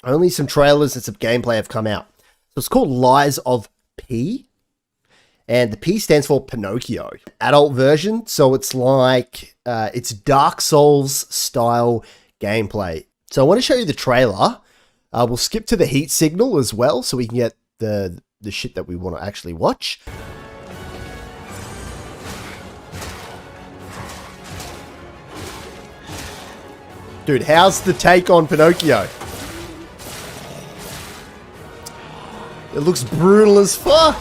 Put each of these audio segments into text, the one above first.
Only some trailers and some gameplay have come out. So it's called Lies of P. And the P stands for Pinocchio. Adult version, so it's like, it's Dark Souls style gameplay. So I want to show you the trailer. We'll skip to the heat signal as well, so we can get the shit that we want to actually watch. Dude, how's the take on Pinocchio? It looks brutal as fuck.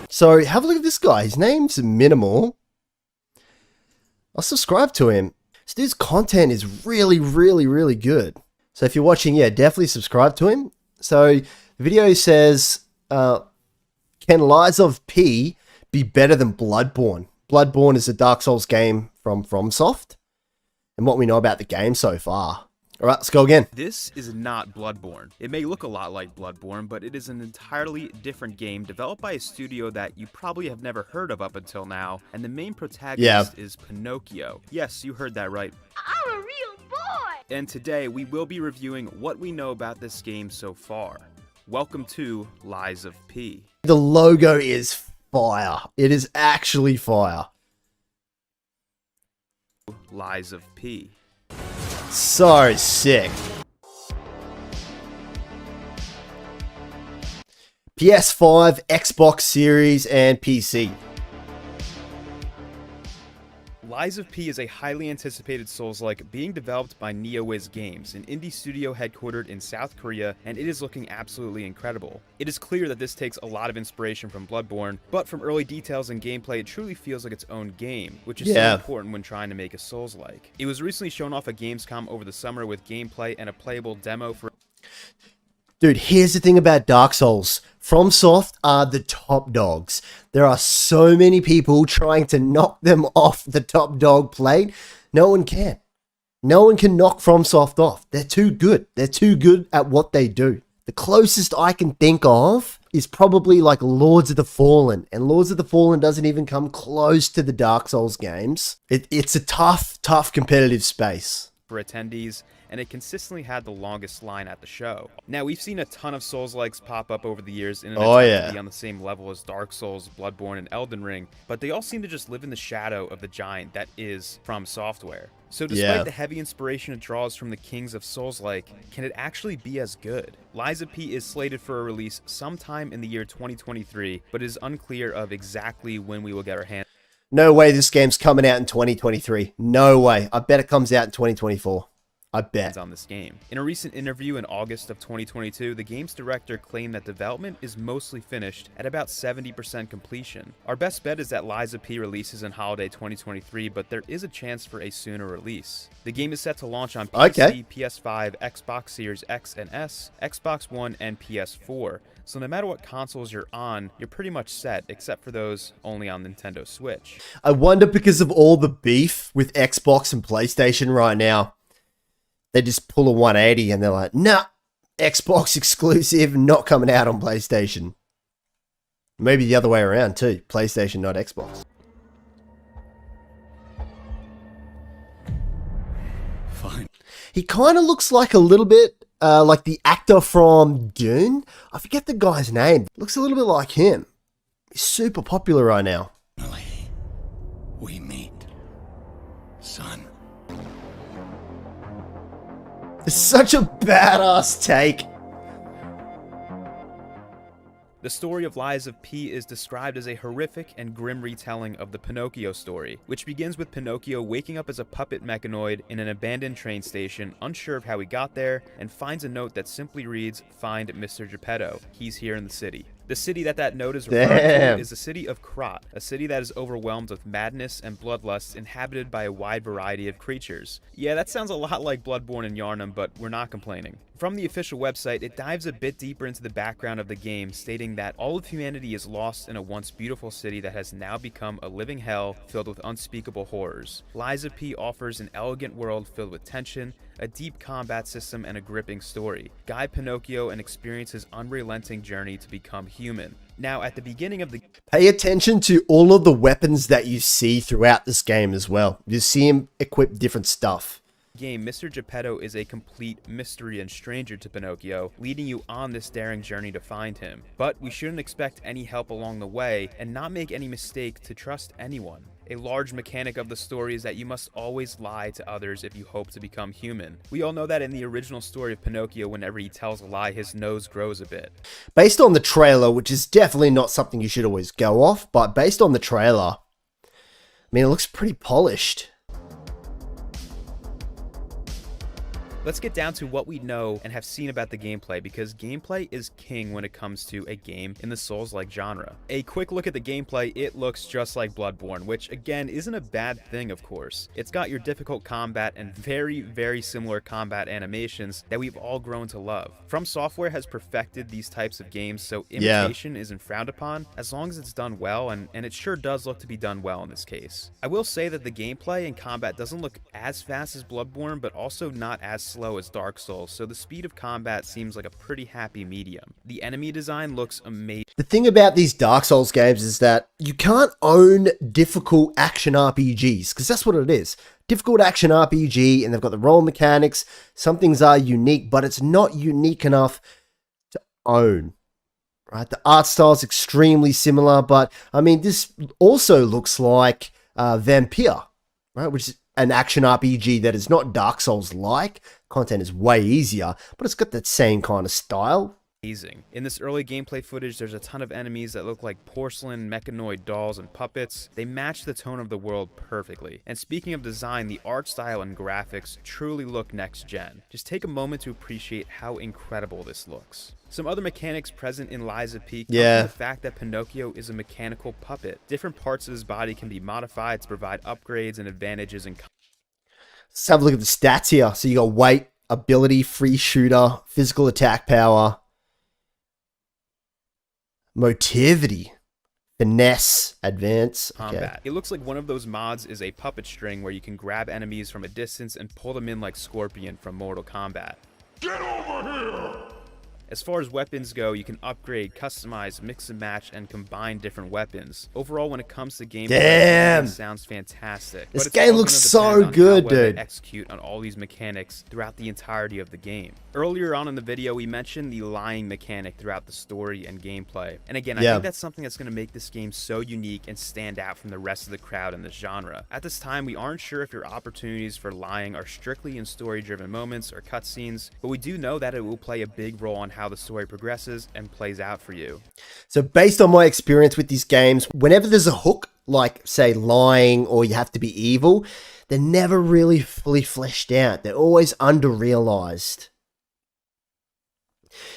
So have a look at this guy. His name's Minimal. I'll subscribe to him. So this content is really, really, really good. So if you're watching, yeah, definitely subscribe to him. So the video says, can Lies of P be better than Bloodborne? Bloodborne is a Dark Souls game from FromSoft. And what we know about the game so far. All right, let's go again. This is not Bloodborne. It may look a lot like Bloodborne, but it is an entirely different game developed by a studio that you probably have never heard of up until now, and the main protagonist is Pinocchio. Yes, you heard that right. I'm a real boy! And today we will be reviewing what we know about this game so far. Welcome to Lies of P. The logo is fire. It is actually fire. Lies of P. So sick. PS5, Xbox Series, and PC. Lies of P is a highly anticipated Souls-like being developed by NeoWiz Games, an indie studio headquartered in South Korea, and it is looking absolutely incredible. It is clear that this takes a lot of inspiration from Bloodborne, but from early details and gameplay, it truly feels like its own game, which is so important when trying to make a Souls-like. It was recently shown off at Gamescom over the summer with gameplay and a playable demo for... Dude, here's the thing about Dark Souls. FromSoft are the top dogs. There are so many people trying to knock them off the top dog plate. No one can. No one can knock FromSoft off. They're too good. They're too good at what they do. The closest I can think of is probably like Lords of the Fallen. And Lords of the Fallen doesn't even come close to the Dark Souls games. It's a tough, tough competitive space. For attendees, and it consistently had the longest line at the show. Now, we've seen a ton of Souls-likes pop up over the years in an attempt to be on the same level as Dark Souls, Bloodborne, and Elden Ring, but they all seem to just live in the shadow of the giant that is From Software. So despite the heavy inspiration it draws from the kings of Souls-like, can it actually be as good? Lies of P is slated for a release sometime in the year 2023, but it is unclear of exactly when we will get our hands. No way this game's coming out in 2023. No way. I bet it comes out in 2024. I bet. On this game. In a recent interview in August of 2022, the game's director claimed that development is mostly finished at about 70% completion. Our best bet is that Lies of P releases in holiday 2023, but there is a chance for a sooner release. The game is set to launch on PC, PS5, Xbox Series X and S, Xbox One, and PS4. So no matter what consoles you're on, you're pretty much set, except for those only on Nintendo Switch. I wonder, because of all the beef with Xbox and PlayStation right now, they just pull a 180 and they're like, nah, Xbox exclusive, not coming out on PlayStation. Maybe the other way around too. PlayStation, not Xbox. Fine. He kind of looks like a little bit like the actor from Dune. I forget the guy's name. Looks a little bit like him. He's super popular right now. Finally, we meet, son. It's such a badass take. The story of Lies of P is described as a horrific and grim retelling of the Pinocchio story, which begins with Pinocchio waking up as a puppet mechanoid in an abandoned train station, unsure of how he got there, and finds a note that simply reads, "Find Mr. Geppetto. He's here in the city." The city that note is referring to is the city of Krat, a city that is overwhelmed with madness and bloodlust, inhabited by a wide variety of creatures. Yeah, that sounds a lot like Bloodborne and Yharnam, but we're not complaining. From the official website, it dives a bit deeper into the background of the game, stating that all of humanity is lost in a once beautiful city that has now become a living hell filled with unspeakable horrors. Lies of P offers an elegant world filled with tension, a deep combat system, and a gripping story. Guide Pinocchio and experience his unrelenting journey to become human. Now, at the beginning of the... Pay attention to all of the weapons that you see throughout this game as well. You see him equip different stuff. Game, Mr. Geppetto is a complete mystery and stranger to Pinocchio, leading you on this daring journey to find him. But we shouldn't expect any help along the way, and not make any mistake to trust anyone. A large mechanic of the story is that you must always lie to others if you hope to become human. We all know that in the original story of Pinocchio, whenever he tells a lie, his nose grows a bit. Based on the trailer, which is definitely not something you should always go off, but based on the trailer, I mean, it looks pretty polished. Let's get down to what we know and have seen about the gameplay, because gameplay is king when it comes to a game in the Souls-like genre. A quick look at the gameplay, it looks just like Bloodborne, which again isn't a bad thing, of course. It's got your difficult combat and very similar combat animations that we've all grown to love. From Software has perfected these types of games, so imitation isn't frowned upon as long as it's done well, and it sure does look to be done well in this case. I will say that the gameplay and combat doesn't look as fast as Bloodborne, but also not as slow as Dark Souls, so the speed of combat seems like a pretty happy medium. The enemy design looks amazing. The thing about these Dark Souls games is that you can't own difficult action RPGs, because that's what it is. Difficult action RPG, and they've got the role mechanics. Some things are unique, but it's not unique enough to own. Right? The art style is extremely similar, but I mean, this also looks like Vampire, right? Which is an action RPG that is not Dark Souls-like. Content is way easier, but it's got that same kind of style. In this early gameplay footage, there's a ton of enemies that look like porcelain, mechanoid dolls, and puppets. They match the tone of the world perfectly. And speaking of design, the art style and graphics truly look next gen. Just take a moment to appreciate how incredible this looks. Some other mechanics present in Lies of P come from the fact that Pinocchio is a mechanical puppet. Different parts of his body can be modified to provide upgrades and advantages in Let's have a look at the stats here. So you got weight, ability, free shooter, physical attack power, motivity, finesse, advance, combat. It looks like one of those mods is a puppet string where you can grab enemies from a distance and pull them in like Scorpion from Mortal Kombat. Get over here! As far as weapons go, you can upgrade, customize, mix and match, and combine different weapons. Overall, when it comes to gameplay, it sounds fantastic. This game looks so good, dude. Execute on all these mechanics throughout the entirety of the game. Earlier on in the video, we mentioned the lying mechanic throughout the story and gameplay. And again, I think that's something that's going to make this game so unique and stand out from the rest of the crowd in this genre. At this time, we aren't sure if your opportunities for lying are strictly in story-driven moments or cutscenes, but we do know that it will play a big role on how the story progresses and plays out for you. So based on my experience with these games, whenever there's a hook, like say lying or you have to be evil, they're never really fully fleshed out. They're always under-realized.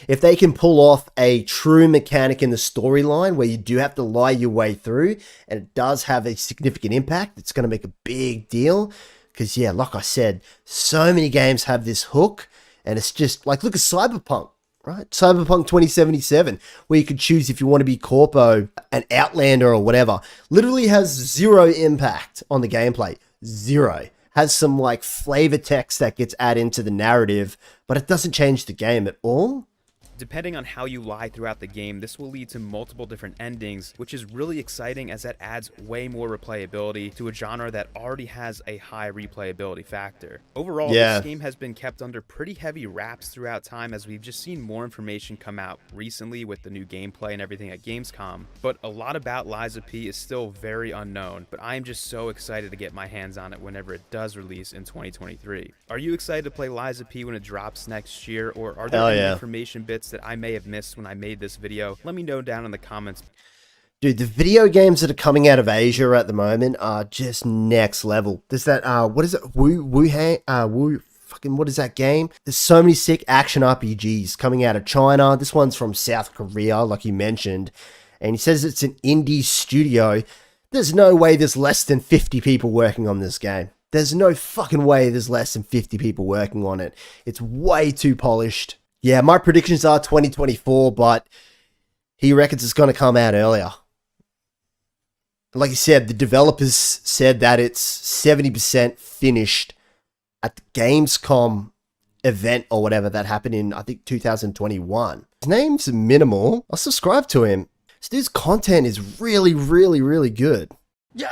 If they can pull off a true mechanic in the storyline where you do have to lie your way through, and it does have a significant impact, it's going to make a big deal. Because yeah, like I said, so many games have this hook, and it's just like, look at Cyberpunk. Right, Cyberpunk 2077, where you could choose if you want to be Corpo, an Outlander, or whatever. Literally has zero impact on the gameplay. Zero. Has some like flavor text that gets added into the narrative, but it doesn't change the game at all. Depending on how you lie throughout the game, this will lead to multiple different endings, which is really exciting as that adds way more replayability to a genre that already has a high replayability factor. Overall, this game has been kept under pretty heavy wraps throughout time, as we've just seen more information come out recently with the new gameplay and everything at Gamescom. But a lot about Lies of P is still very unknown, but I am just so excited to get my hands on it whenever it does release in 2023. Are you excited to play Lies of P when it drops next year, or are there any information bits that I may have missed when I made this video? Let me know down in the comments. Dude, the video games that are coming out of Asia at the moment are just next level. There's that, what is it? What is that game? There's so many sick action RPGs coming out of China. This one's from South Korea, like you mentioned. And he says it's an indie studio. There's no way there's less than 50 people working on this game. There's no fucking way there's less than 50 people working on it. It's way too polished. Yeah, my predictions are 2024, but he reckons it's going to come out earlier. Like you said, the developers said that it's 70% finished at the Gamescom event or whatever that happened in, I think, 2021. His name's Minimal. I'll subscribe to him. This dude's content is really, really, really good. Yeah!